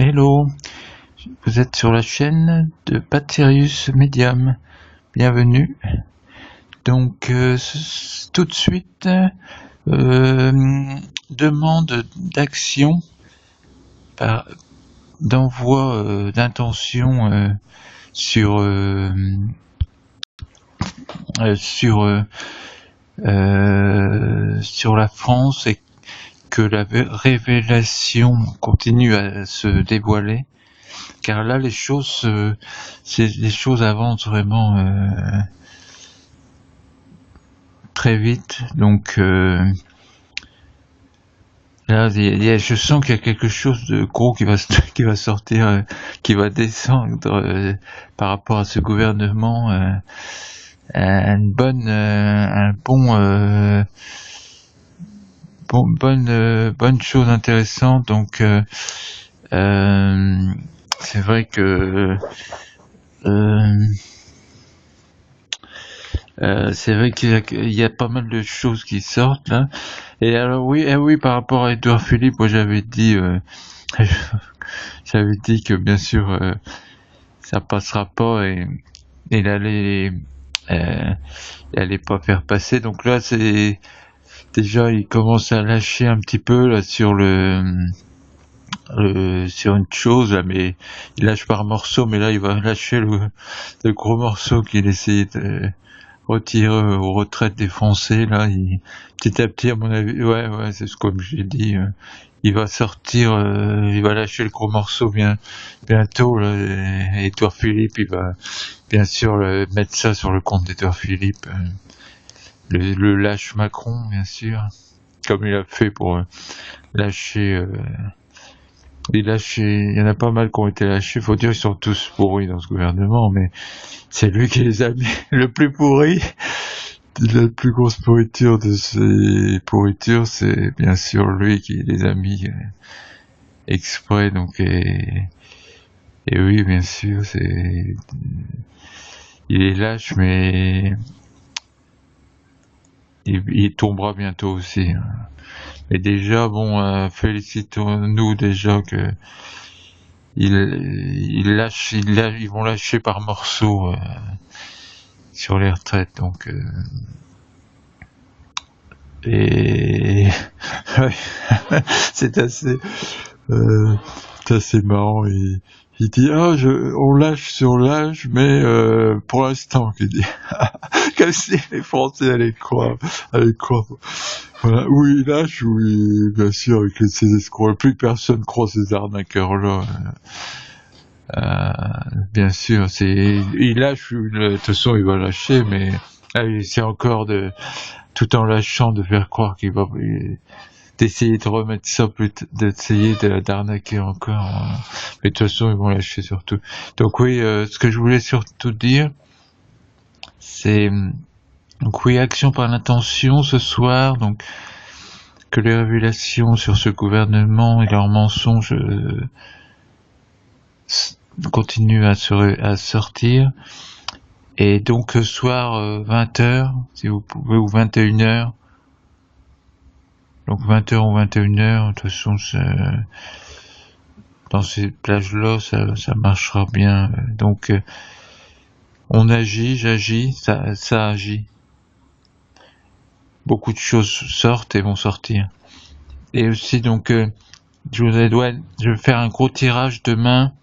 Hello, vous êtes sur la chaîne de Paterius Medium. Bienvenue. Donc tout de suite, demande d'action d'envoi d'intention sur la France, et que la révélation continue à se dévoiler, car là les choses avancent vraiment très vite. Donc là je sens qu'il y a quelque chose de gros qui va sortir, qui va descendre par rapport à ce gouvernement, bonne chose intéressante. Donc c'est vrai que qu'il y a pas mal de choses qui sortent là. Et alors oui, par rapport à Édouard Philippe, moi j'avais dit que bien sûr ça passera pas, et il allait pas faire passer. Donc là c'est déjà, il commence à lâcher un petit peu là sur sur une chose là, mais il lâche par morceaux. Mais là il va lâcher le gros morceau qu'il essayait de retirer aux retraites des Français. Là petit à petit, à mon avis, ouais, c'est comme j'ai dit, il va sortir, il va lâcher le gros morceau bientôt là. Et Édouard Philippe, il va bien sûr mettre ça sur le compte d'Édouard Philippe, le lâche Macron, bien sûr, comme il a fait pour lâcher. Il y en a pas mal qui ont été lâchés. Faut dire, ils sont tous pourris dans ce gouvernement, mais c'est lui qui les a mis le plus pourri. La plus grosse pourriture de ces pourritures, c'est bien sûr lui qui les a mis exprès. Donc et oui, bien sûr, il est lâche, mais il tombera bientôt aussi. Mais déjà, bon, félicitons-nous déjà que ils vont lâcher par morceaux sur les retraites. Donc et c'est assez marrant. Il dit on lâche sur l'âge, mais pour l'instant, qu'il dit. Comme si les Français allaient croire. Voilà, oui, il lâche, oui, bien sûr, avec ces escrocs. Plus personne croit ces arnaqueurs-là. Bien sûr, il lâche, de toute façon, il va lâcher, mais c'est encore tout en lâchant, de faire croire qu'il va, d'essayer de remettre ça, d'essayer d'arnaquer encore. Mais de toute façon, ils vont lâcher surtout. Donc oui, ce que je voulais surtout dire, c'est, donc oui, action par l'intention ce soir. Donc que les révélations sur ce gouvernement et leurs mensonges continuent à sortir. Et donc ce soir 20h, si vous pouvez, ou 21h. Donc 20h ou 21h, de toute façon, dans ces plages-là, ça marchera bien. Donc j'agis, ça agit. Beaucoup de choses sortent et vont sortir. Et aussi, donc, je vais faire un gros tirage demain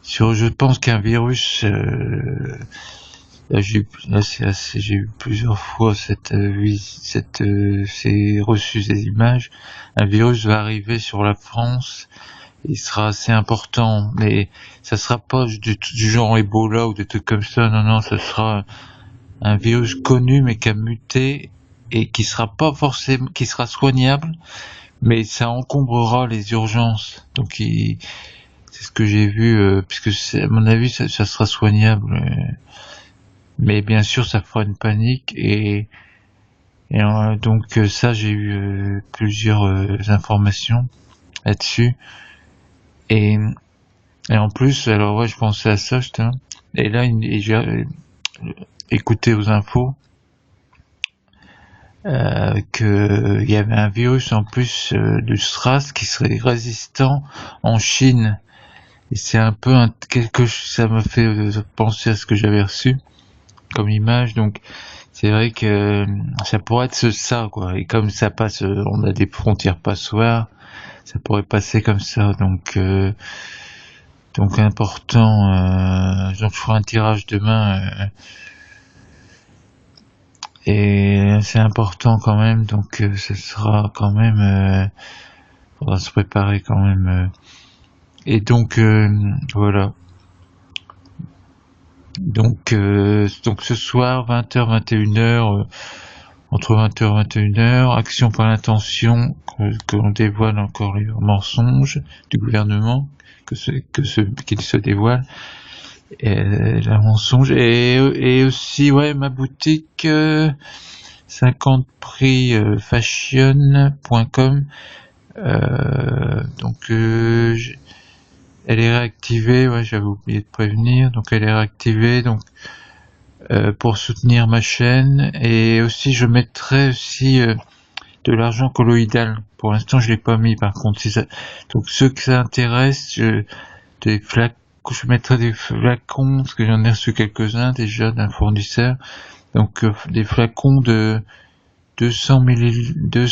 sur, je pense qu'un virus, j'ai eu plusieurs fois j'ai reçu ces images. Un virus va arriver sur la France. Il sera assez important, mais ça sera pas du genre Ebola ou des trucs comme ça. Non, ça sera un virus connu mais qui a muté et qui sera soignable, mais ça encombrera les urgences. Donc c'est ce que j'ai vu, puisque à mon avis ça sera soignable, mais bien sûr ça fera une panique, et donc ça, j'ai eu plusieurs informations là-dessus, et en plus, alors ouais, je pensais à ça, et là j'ai écouté aux infos. qu'il y avait un virus en plus du SRAS qui serait résistant en Chine. Et c'est un peu ça me fait penser à ce que j'avais reçu comme image, donc c'est vrai que ça pourrait être ça, quoi. Et comme ça passe, on a des frontières passoires, ça pourrait passer comme ça, donc important. Donc je ferai un tirage demain, et c'est important quand même, donc ce sera quand même, faudra se préparer quand même. Et donc voilà. Donc ce soir 20h 21h, entre 20h et 21h, action par l'intention, que l'on dévoile encore les mensonges du gouvernement, qu'il se dévoile, et la mensonge, et aussi ma boutique 50 prix fashion.com, donc elle est réactivée, j'avais oublié de prévenir, donc elle est réactivée, donc pour soutenir ma chaîne, et aussi je mettrai aussi de l'argent colloïdal. Pour l'instant je l'ai pas mis, par contre donc ceux que ça intéresse, je mettrai des flacons, parce que j'en ai reçu quelques-uns déjà d'un fournisseur, donc des flacons de 200 millilitres de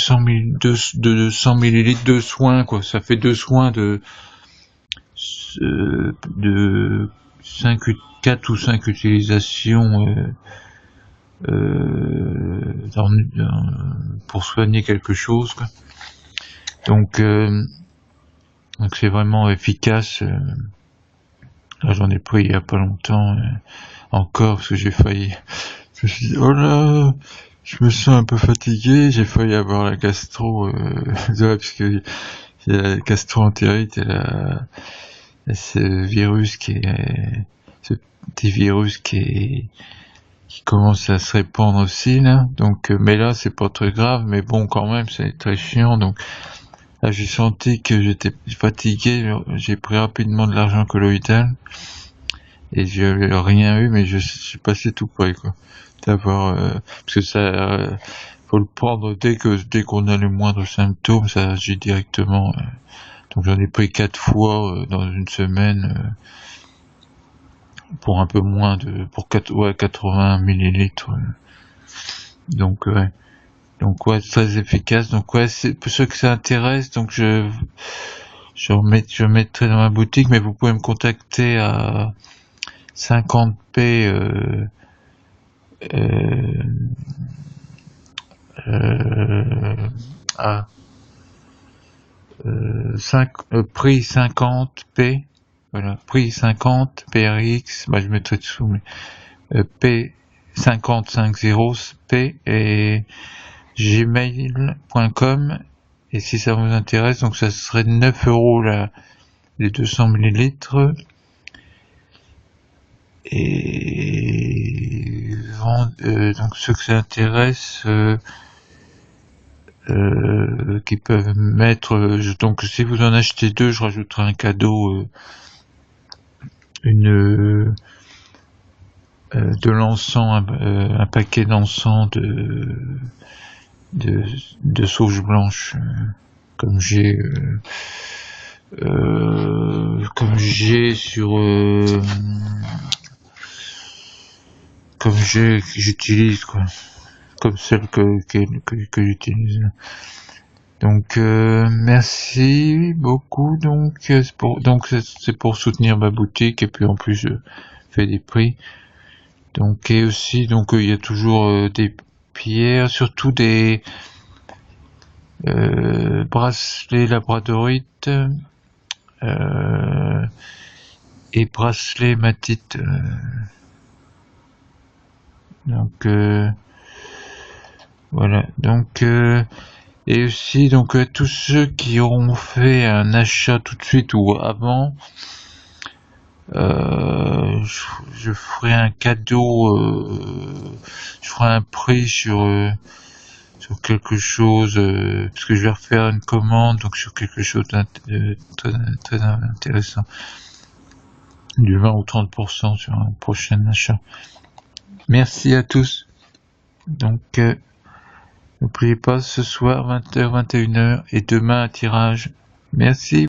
soins, quoi. Ça fait 2 soins de 4 ou 5 utilisations pour soigner quelque chose, quoi. Donc c'est vraiment efficace. Là j'en ai pris il y a pas longtemps encore, parce que j'ai failli, je me suis dit oh là, je me sens un peu fatigué, j'ai failli avoir la gastro, parce que la gastro-entérite, ce virus ce petit virus qui commence à se répandre aussi, là. Donc mais là c'est pas très grave, mais bon, quand même c'est très chiant. Donc là j'ai senti que j'étais fatigué, j'ai pris rapidement de l'argent colloïdal et j'avais rien eu, mais je suis passé tout près, quoi, d'avoir parce que ça faut le prendre dès qu'on a le moindre symptôme, ça agit directement. Donc j'en ai pris 4 fois dans une semaine, pour un peu moins pour 80 millilitres. Donc très efficace. Donc c'est pour ceux que ça intéresse. Donc je mettrai dans ma boutique, mais vous pouvez me contacter à 50p prix 50p, voilà, prix 50 PRX, je mettrai dessous, mais P 5050p et gmail.com, et si ça vous intéresse, donc ça serait 9 € les 200 millilitres, et donc ceux que ça intéresse, qui peuvent mettre, donc si vous en achetez 2, je rajouterai un cadeau, de l'encens, un paquet d'encens de sauge blanche, comme j'ai j'utilise, quoi, comme celle que j'utilise. Donc merci beaucoup. Donc c'est pour soutenir ma boutique, et puis en plus je fais des prix. Donc et aussi il y a toujours des pierres, surtout des bracelets labradorites et bracelets matites. Donc voilà. Donc et aussi tous ceux qui auront fait un achat tout de suite ou avant, je ferai un cadeau, je ferai un prix sur quelque chose, parce que je vais refaire une commande, donc sur quelque chose très intéressant, du 20 ou 30% sur un prochain achat. Merci à tous. Donc N'oubliez pas, ce soir, 20h, 21h, et demain, un tirage. Merci.